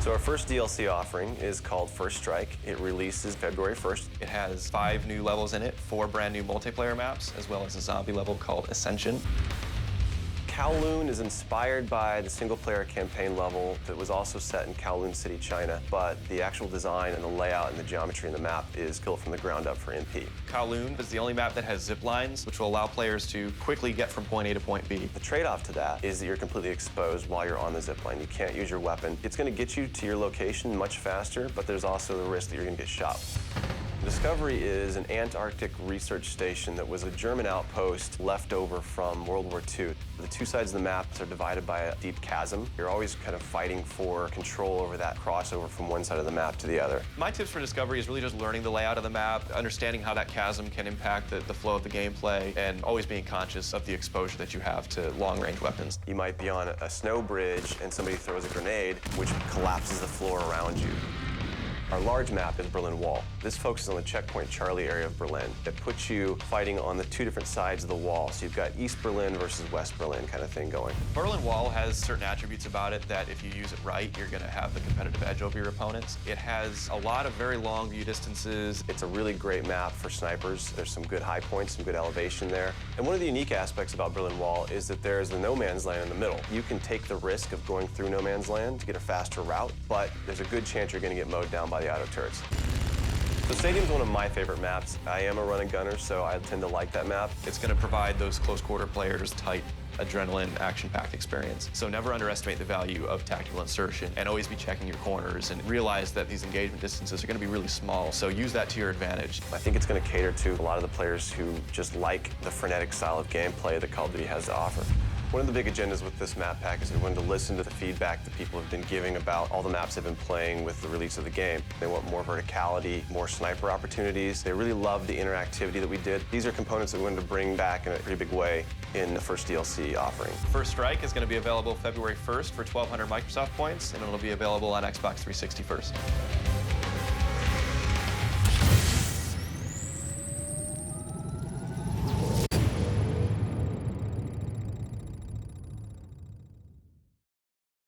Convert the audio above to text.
So our first DLC offering is called First Strike. It releases February 1st. It has 5 new levels in it, 4 brand new multiplayer maps, as well as a zombie level called Ascension. Kowloon is inspired by the single-player campaign level that was also set in Kowloon City, China, but the actual design and the layout and the geometry in the map is built from the ground up for MP. Kowloon is the only map that has zip lines, which will allow players to quickly get from point A to point B. The trade-off to that is that you're completely exposed while you're on the zip line. You can't use your weapon. It's going to get you to your location much faster, but there's also the risk that you're going to get shot. Discovery is an Antarctic research station that was a German outpost left over from World War II. The two sides of the map are divided by a deep chasm. You're always kind of fighting for control over that crossover from one side of the map to the other. My tips for Discovery is really just learning the layout of the map, understanding how that chasm can impact the flow of the gameplay, and always being conscious of the exposure that you have to long-range weapons. You might be on a snow bridge and somebody throws a grenade, which collapses the floor around you. Our large map is Berlin Wall. This focuses on the checkpoint Charlie area of Berlin. It puts you fighting on the two different sides of the wall. So you've got East Berlin versus West Berlin kind of thing going. Berlin Wall has certain attributes about it that if you use it right, you're going to have the competitive edge over your opponents. It has a lot of very long view distances. It's a really great map for snipers. There's some good high points, some good elevation there. And one of the unique aspects about Berlin Wall is that there's the no man's land in the middle. You can take the risk of going through no man's land to get a faster route, but there's a good chance you're going to get mowed down by the auto turrets. So Stadium's one of my favorite maps. I am a run and gunner, so I tend to like that map. It's going to provide those close quarter players tight adrenaline, action-packed experience. So never underestimate the value of tactical insertion and always be checking your corners and realize that these engagement distances are going to be really small, so use that to your advantage. I think it's going to cater to a lot of the players who just like the frenetic style of gameplay that Call of Duty has to offer. One of the big agendas with this map pack is we wanted to listen to the feedback that people have been giving about all the maps they've been playing with the release of the game. They want more verticality, more sniper opportunities. They really love the interactivity that we did. These are components that we wanted to bring back in a pretty big way in the first DLC offering. First Strike is going to be available February 1st for 1,200 Microsoft points, and it'll be available on Xbox 360 first.